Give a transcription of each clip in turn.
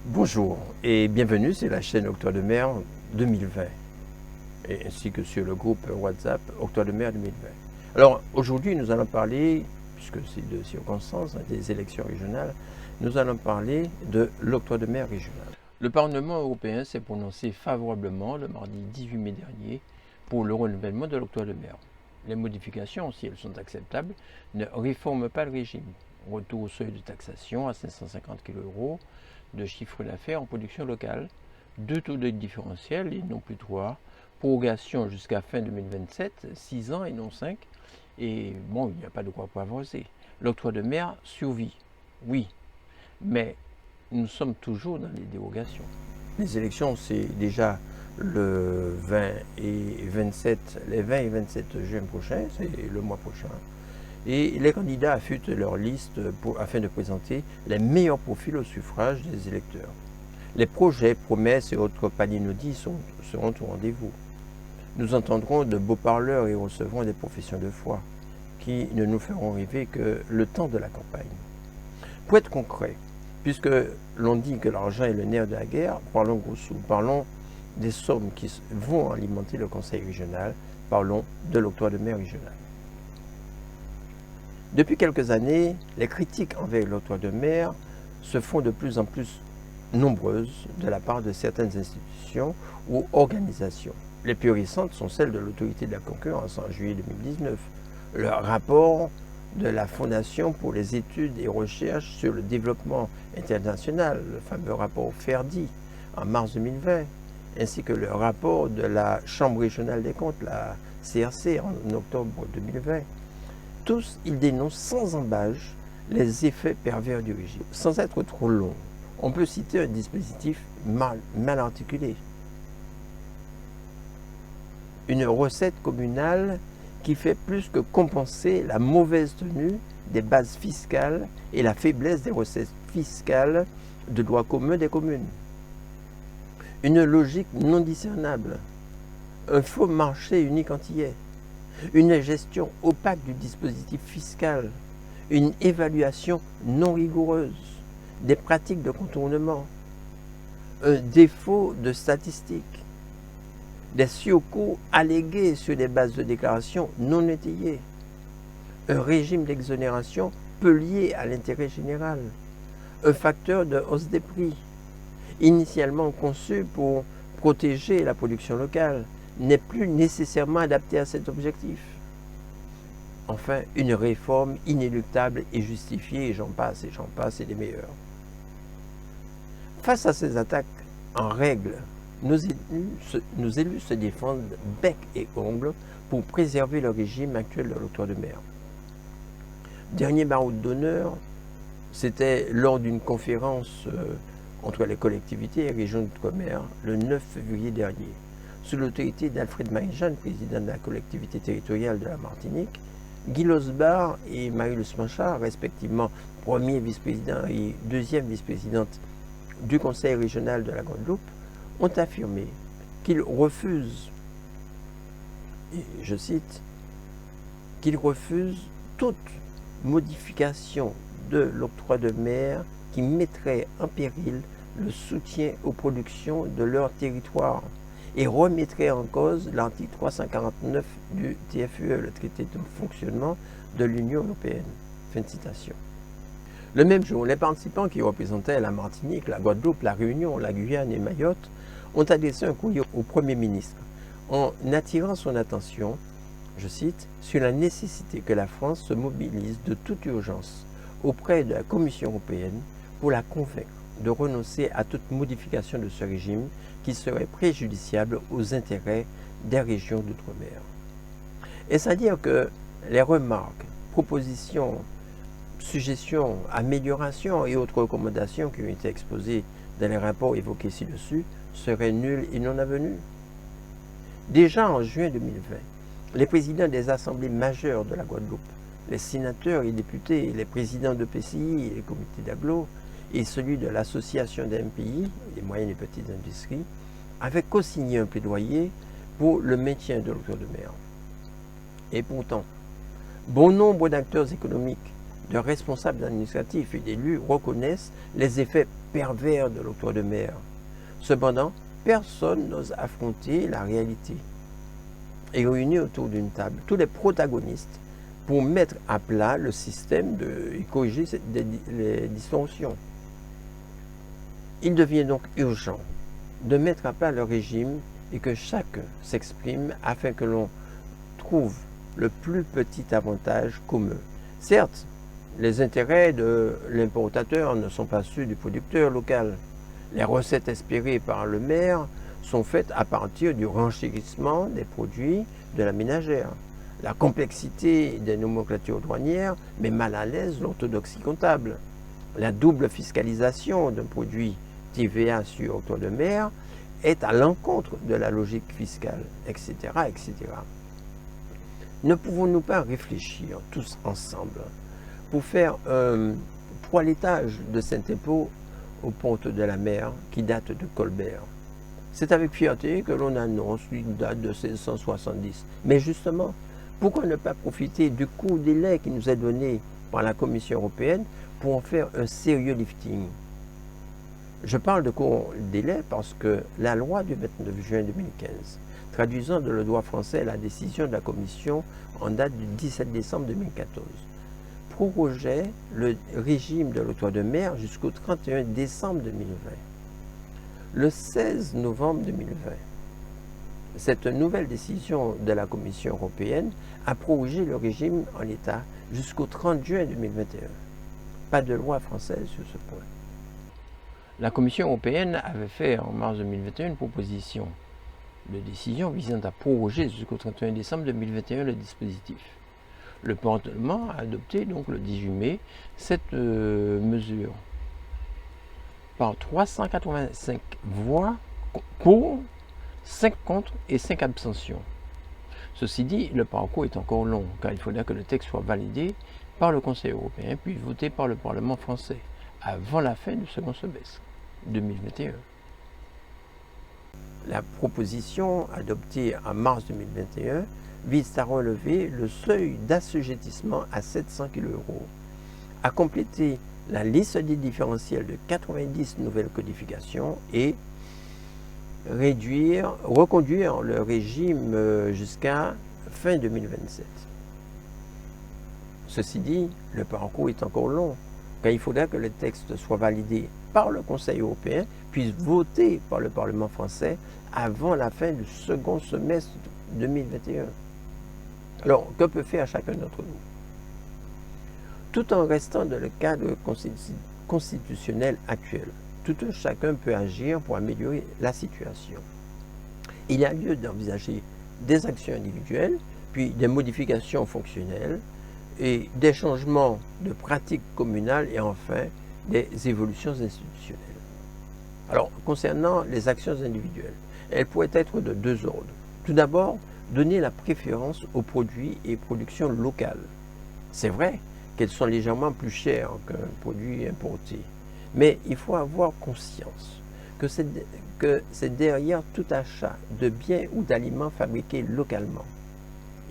Bonjour et bienvenue sur la chaîne Octobre de Mer 2020 et ainsi que sur le groupe WhatsApp Octobre de Mer 2020. Alors aujourd'hui nous allons parler, puisque c'est de circonstances, des élections régionales, nous allons parler de l'Octobre de Mer régional. Le Parlement européen s'est prononcé favorablement le mardi 18 mai dernier pour le renouvellement de l'Octobre de Mer. Les modifications, si elles sont acceptables, ne réforment pas le régime. Retour au seuil de taxation à 550 kg de chiffre d'affaires en production locale, 2 taux de différentiel et non plus 3, prorogation jusqu'à fin 2027, 6 ans et non 5, et bon, il n'y a pas de quoi pour avancer. L'octroi de mer survit, oui, mais nous sommes toujours dans les dérogations. Les élections, c'est déjà le 20 et 27, les 20 et 27 juin prochain, c'est le mois prochain. Et les candidats affûtent leur liste afin de présenter les meilleurs profils au suffrage des électeurs. Les projets, promesses et autres palinodies seront au rendez-vous. Nous entendrons de beaux parleurs et recevrons des professions de foi qui ne nous feront rêver que le temps de la campagne. Pour être concret, puisque l'on dit que l'argent est le nerf de la guerre, parlons gros sous, parlons des sommes qui vont alimenter le conseil régional, parlons de l'octroi de mer régional. Depuis quelques années, les critiques envers l'octroi de mer se font de plus en plus nombreuses de la part de certaines institutions ou organisations. Les plus récentes sont celles de l'autorité de la concurrence en juillet 2019, le rapport de la Fondation pour les études et recherches sur le développement international, le fameux rapport FERDI, en mars 2020, ainsi que le rapport de la Chambre régionale des comptes, la CRC, en octobre 2020. Tous, ils dénoncent sans embâche les effets pervers du régime. Sans être trop long, on peut citer un dispositif mal articulé. Une recette communale qui fait plus que compenser la mauvaise tenue des bases fiscales et la faiblesse des recettes fiscales de droit commun des communes. Une logique non discernable, un faux marché unique antillais, une gestion opaque du dispositif fiscal, une évaluation non rigoureuse, des pratiques de contournement, un défaut de statistiques, des surcoûts allégués sur des bases de déclaration non étayées, un régime d'exonération peu lié à l'intérêt général, un facteur de hausse des prix, initialement conçu pour protéger la production locale, n'est plus nécessairement adapté à cet objectif. Enfin, une réforme inéluctable et justifiée, et j'en passe, et des meilleurs. Face à ces attaques en règle, nos élus se défendent bec et ongles pour préserver le régime actuel de l'octroi de mer. Dernier baroud d'honneur, c'était lors d'une conférence entre les collectivités et régions d'outre-mer le 9 février dernier. Sous l'autorité d'Alfred Marie-Jeanne, président de la collectivité territoriale de la Martinique, Guy Losbar et Marie-Luce Manchard, respectivement premier vice-président et deuxième vice-présidente du conseil régional de la Guadeloupe, ont affirmé qu'ils refusent, et je cite, qu'ils refusent toute modification de l'octroi de mer qui mettrait en péril le soutien aux productions de leur territoire et remettrait en cause l'article 349 du TFUE, le traité de fonctionnement de l'Union européenne. Fin de citation. Le même jour, les participants qui représentaient la Martinique, la Guadeloupe, la Réunion, la Guyane et Mayotte ont adressé un courrier au Premier ministre en attirant son attention, je cite, sur la nécessité que la France se mobilise de toute urgence auprès de la Commission européenne pour la convaincre de renoncer à toute modification de ce régime qui serait préjudiciable aux intérêts des régions d'outre-mer. Est-ce à dire que les remarques, propositions, suggestions, améliorations et autres recommandations qui ont été exposées dans les rapports évoqués ci-dessus seraient nulles et non avenues? Déjà en juin 2020, les présidents des assemblées majeures de la Guadeloupe, les sénateurs et députés, les présidents de PCI et les comités d'agglo, et celui de l'association des MPI, les moyennes et petites industries, avaient co-signé un plaidoyer pour le maintien de l'octroi de mer. Et pourtant, bon nombre d'acteurs économiques, de responsables administratifs et d'élus reconnaissent les effets pervers de l'octroi de mer. Cependant, personne n'ose affronter la réalité. Et réunir autour d'une table tous les protagonistes pour mettre à plat le système et corriger les distorsions. Il devient donc urgent de mettre à plat le régime et que chacun s'exprime afin que l'on trouve le plus petit avantage commun. Certes, les intérêts de l'importateur ne sont pas ceux du producteur local. Les recettes espérées par le maire sont faites à partir du renchérissement des produits de la ménagère. La complexité des nomenclatures douanières met mal à l'aise l'orthodoxie comptable. La double fiscalisation d'un produit TVA sur octroi de mer est à l'encontre de la logique fiscale, etc., etc. Ne pouvons-nous pas réfléchir tous ensemble pour faire un toilettage de cet impôt aux portes de la mer qui date de Colbert? C'est avec fierté que l'on annonce une date de 1670. Mais justement, pourquoi ne pas profiter du court délai qui nous est donné par la Commission européenne pour en faire un sérieux lifting? Je parle de court délai parce que la loi du 29 juin 2015, traduisant dans le droit français la décision de la Commission en date du 17 décembre 2014, prorogeait le régime de l'octroi de mer jusqu'au 31 décembre 2020. Le 16 novembre 2020, cette nouvelle décision de la Commission européenne a prorogé le régime en l'état jusqu'au 30 juin 2021. Pas de loi française sur ce point. La Commission européenne avait fait en mars 2021 une proposition de décision visant à proroger jusqu'au 31 décembre 2021 le dispositif. Le Parlement a adopté donc le 18 mai cette mesure par 385 voix pour, 5 contre et 5 abstentions. Ceci dit, le parcours est encore long, car il faudra que le texte soit validé par le Conseil européen, puis voté par le Parlement français, avant la fin du second semestre 2021. La proposition adoptée en mars 2021 vise à relever le seuil d'assujettissement à 700 kg €, à compléter la liste des différentiels de 90 nouvelles codifications et reconduire le régime jusqu'à fin 2027. Ceci dit, le parcours est encore long, car il faudra que le texte soit validé par le Conseil européen, puis voté par le Parlement français avant la fin du second semestre 2021. Alors, que peut faire chacun d'entre nous? Tout en restant dans le cadre constitutionnel actuel, tout un chacun peut agir pour améliorer la situation. Il y a lieu d'envisager des actions individuelles, puis des modifications fonctionnelles, et des changements de pratiques communales et enfin des évolutions institutionnelles. Alors, concernant les actions individuelles, elles pourraient être de deux ordres. Tout d'abord, donner la préférence aux produits et productions locales. C'est vrai qu'elles sont légèrement plus chères qu'un produit importé, mais il faut avoir conscience que c'est derrière tout achat de biens ou d'aliments fabriqués localement.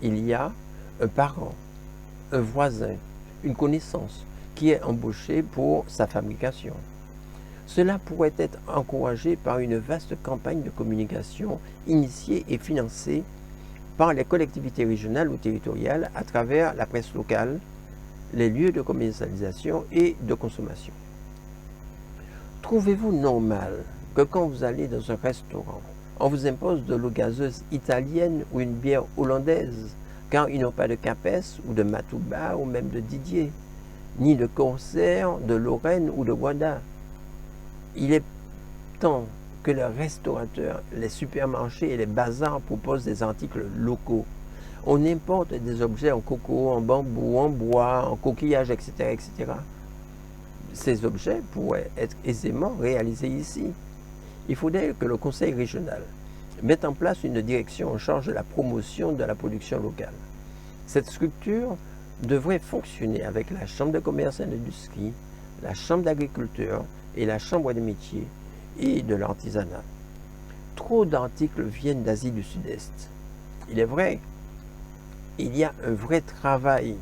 Il y a un parent, un voisin, une connaissance qui est embauché pour sa fabrication. Cela pourrait être encouragé par une vaste campagne de communication initiée et financée par les collectivités régionales ou territoriales à travers la presse locale, les lieux de commercialisation et de consommation. Trouvez-vous normal que quand vous allez dans un restaurant, on vous impose de l'eau gazeuse italienne ou une bière hollandaise, car ils n'ont pas de Capes ou de Matouba ou même de Didier, ni de Corsair, de Lorraine ou de Guada? Il est temps que les restaurateurs, les supermarchés et les bazars proposent des articles locaux. On importe des objets en coco, en bambou, en bois, en coquillage, etc., etc. Ces objets pourraient être aisément réalisés ici. Il faudrait que le Conseil régional mette en place une direction en charge de la promotion de la production locale. Cette structure devrait fonctionner avec la Chambre de commerce et d'industrie, la Chambre d'agriculture et la Chambre des métiers et de l'artisanat. Trop d'articles viennent d'Asie du Sud-Est. Il est vrai, il y a un vrai travail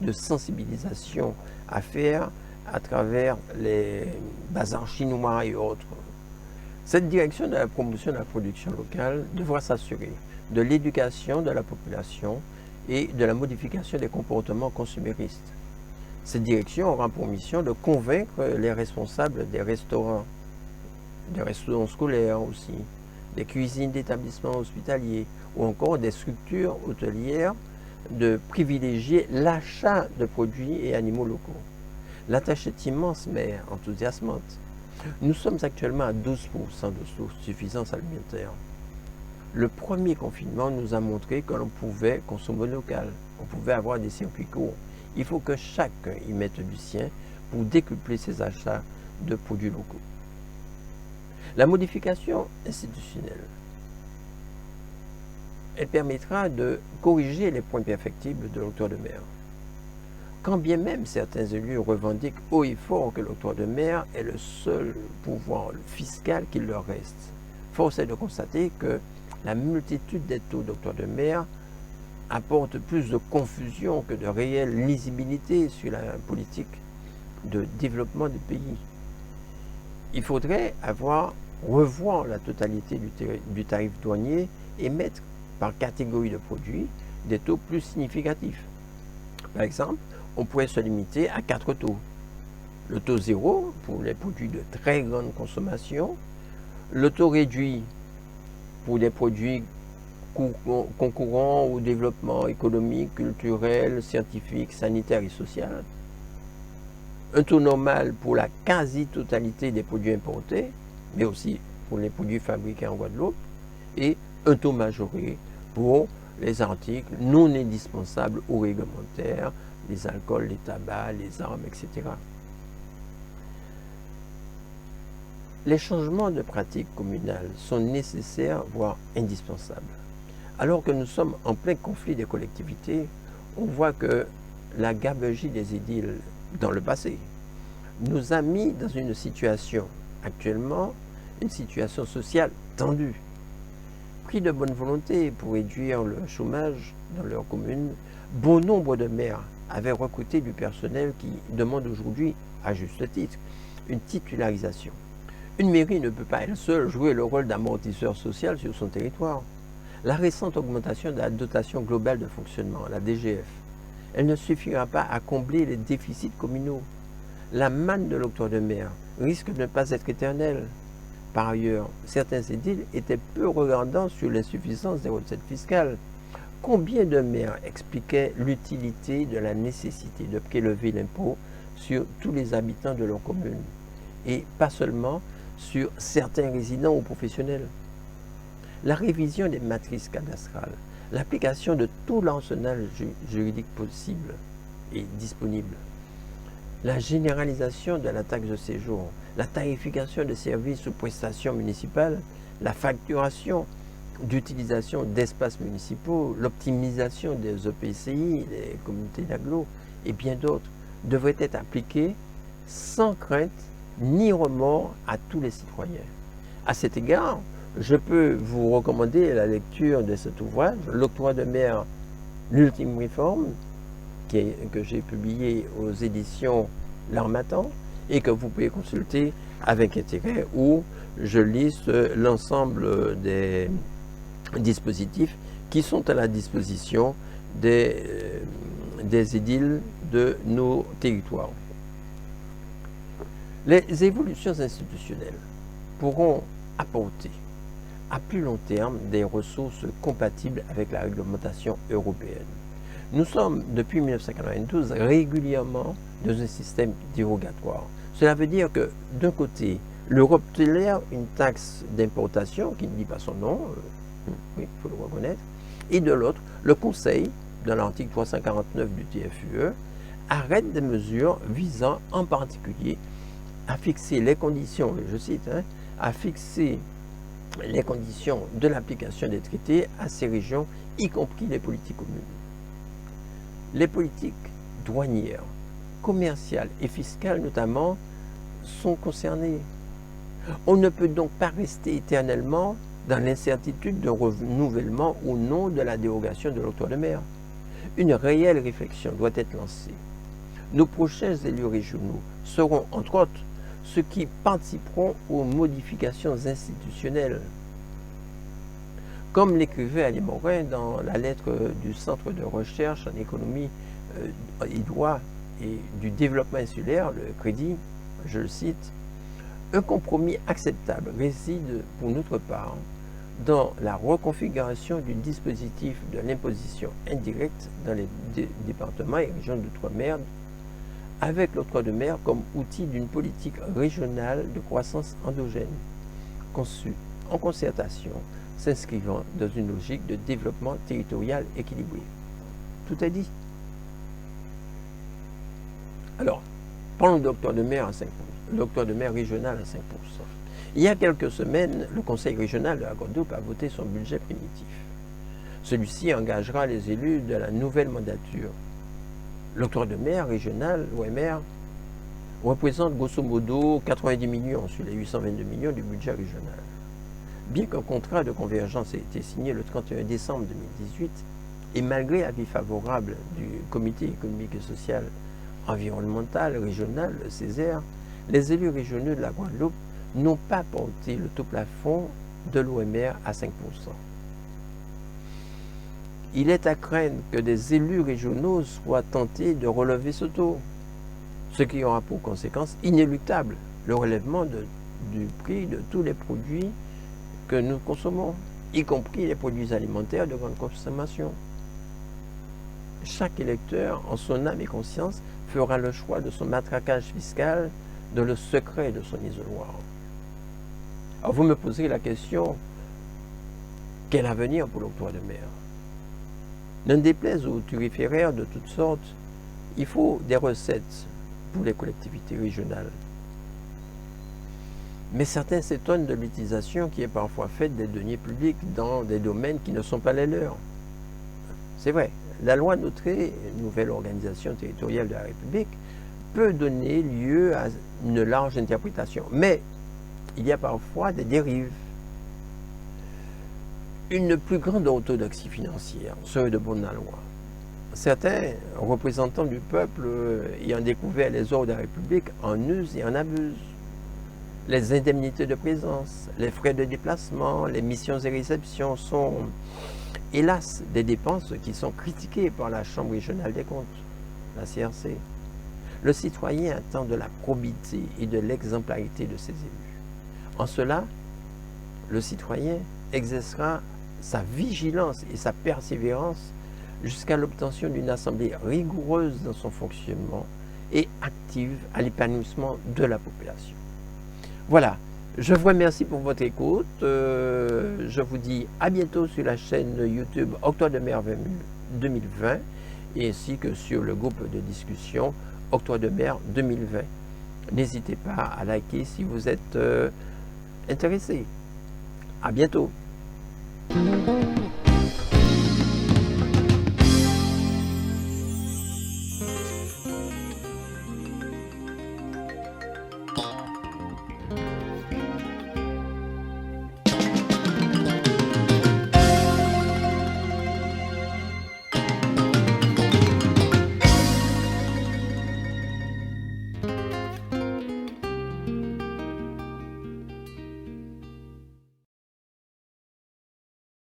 de sensibilisation à faire à travers les bazars chinois et autres. Cette direction de la promotion de la production locale devra s'assurer de l'éducation de la population et de la modification des comportements consuméristes. Cette direction aura pour mission de convaincre les responsables des restaurants scolaires aussi, des cuisines d'établissements hospitaliers ou encore des structures hôtelières de privilégier l'achat de produits et animaux locaux. La tâche est immense mais enthousiasmante. Nous sommes actuellement à 12% de suffisance alimentaire. Le premier confinement nous a montré que l'on pouvait consommer local, on pouvait avoir des circuits courts. Il faut que chacun y mette du sien pour décupler ses achats de produits locaux. La modification institutionnelle, elle permettra de corriger les points perfectibles de l'octroi de mer. Quand bien même certains élus revendiquent haut et fort que l'octroi de mer est le seul pouvoir fiscal qu'il leur reste, force est de constater que la multitude des taux d'octroi de mer apporte plus de confusion que de réelle lisibilité sur la politique de développement du pays. Il faudrait revoir la totalité du tarif douanier et mettre par catégorie de produits des taux plus significatifs. Par exemple, on pourrait se limiter à 4 taux. Le taux 0 pour les produits de très grande consommation, le taux réduit pour les produits concourant au développement économique, culturel, scientifique, sanitaire et social, un taux normal pour la quasi-totalité des produits importés, mais aussi pour les produits fabriqués en Guadeloupe, et un taux majoré pour les articles non indispensables ou réglementaires, les alcools, les tabacs, les armes, etc. Les changements de pratiques communales sont nécessaires, voire indispensables. Alors que nous sommes en plein conflit des collectivités, on voit que la gabegie des édiles dans le passé nous a mis dans une situation, actuellement, une situation sociale tendue. Pris de bonne volonté pour réduire le chômage dans leur commune, bon nombre de maires avaient recruté du personnel qui demande aujourd'hui, à juste titre, une titularisation. Une mairie ne peut pas elle seule jouer le rôle d'amortisseur social sur son territoire. La récente augmentation de la dotation globale de fonctionnement, la DGF, elle ne suffira pas à combler les déficits communaux. La manne de l'octroi de mer risque de ne pas être éternelle. Par ailleurs, certains édiles étaient peu regardants sur l'insuffisance des recettes fiscales. Combien de maires expliquaient l'utilité de la nécessité de prélever l'impôt sur tous les habitants de leur commune, et pas seulement sur certains résidents ou professionnels? La révision des matrices cadastrales, l'application de tout l'arsenal juridique possible et disponible, la généralisation de la taxe de séjour, la tarification des services ou prestations municipales, la facturation d'utilisation d'espaces municipaux, l'optimisation des EPCI, des communautés d'agglo et bien d'autres devraient être appliquées sans crainte ni remords à tous les citoyens. À cet égard, je peux vous recommander la lecture de cet ouvrage, L'octroi de mer, l'ultime réforme, que j'ai publié aux éditions L'Harmattan et que vous pouvez consulter avec intérêt, où je liste l'ensemble des dispositifs qui sont à la disposition des édiles de nos territoires. Les évolutions institutionnelles pourront apporter à plus long terme des ressources compatibles avec la réglementation européenne. Nous sommes, depuis 1992, régulièrement dans un système dérogatoire. Cela veut dire que, d'un côté, l'Europe tolère une taxe d'importation qui ne dit pas son nom, oui, il faut le reconnaître, et de l'autre, le Conseil, dans l'article 349 du TFUE, arrête des mesures visant en particulier à fixer les conditions, je cite, à fixer les conditions de l'application des traités à ces régions, y compris les politiques communes. Les politiques douanières, commerciales et fiscales notamment sont concernées. On ne peut donc pas rester éternellement dans l'incertitude de renouvellement ou non de la dérogation de l'octroi de mer. Une réelle réflexion doit être lancée. Nos prochains élus régionaux seront, entre autres, ceux qui participeront aux modifications institutionnelles. Comme l'écrivait Ali Morin dans la lettre du Centre de recherche en économie et droit et du développement insulaire, le Crédit, je le cite, un compromis acceptable réside pour notre part dans la reconfiguration du dispositif de l'imposition indirecte dans les départements et régions d'outre-mer, avec l'octroi de mer comme outil d'une politique régionale de croissance endogène, conçue en concertation, s'inscrivant dans une logique de développement territorial équilibré. Tout est dit. Alors, parlons de l'octroi de mer à 5%, l'octroi de mer régional à 5%. Il y a quelques semaines, le Conseil régional de la Guadeloupe a voté son budget primitif. Celui-ci engagera les élus de la nouvelle mandature. L'octroi de mer régional, l'OMR, représente grosso modo 90 millions sur les 822 millions du budget régional. Bien qu'un contrat de convergence ait été signé le 31 décembre 2018, et malgré l'avis favorable du Comité économique et social environnemental régional, le CESER, les élus régionaux de la Guadeloupe n'ont pas porté le taux plafond de l'OMR à 5%. Il est à craindre que des élus régionaux soient tentés de relever ce taux, ce qui aura pour conséquence inéluctable le relèvement du prix de tous les produits que nous consommons, y compris les produits alimentaires de grande consommation. Chaque électeur, en son âme et conscience, fera le choix de son matraquage fiscal, de le secret de son isoloir. Alors vous me posez la question, quel avenir pour l'octroi de mer? N'en déplaise aux turiféraires de toutes sortes, il faut des recettes pour les collectivités régionales. Mais certains s'étonnent de l'utilisation qui est parfois faite des deniers publics dans des domaines qui ne sont pas les leurs. C'est vrai, la loi Notré, nouvelle organisation territoriale de la République, peut donner lieu à une large interprétation. Mais il y a parfois des dérives. Une plus grande orthodoxie financière serait de bonne loi. Certains représentants du peuple ayant découvert les ordres de la République en usent et en abusent. Les indemnités de présence, les frais de déplacement, les missions et réceptions sont, hélas, des dépenses qui sont critiquées par la Chambre régionale des comptes, la CRC. Le citoyen attend de la probité et de l'exemplarité de ses élus. En cela, le citoyen exercera sa vigilance et sa persévérance jusqu'à l'obtention d'une assemblée rigoureuse dans son fonctionnement et active à l'épanouissement de la population. Voilà, je vous remercie pour votre écoute. Je vous dis à bientôt sur la chaîne YouTube Octroi de mer 2020 et ainsi que sur le groupe de discussion Octroi de mer 2020. N'hésitez pas à liker si vous êtes intéressé. À bientôt.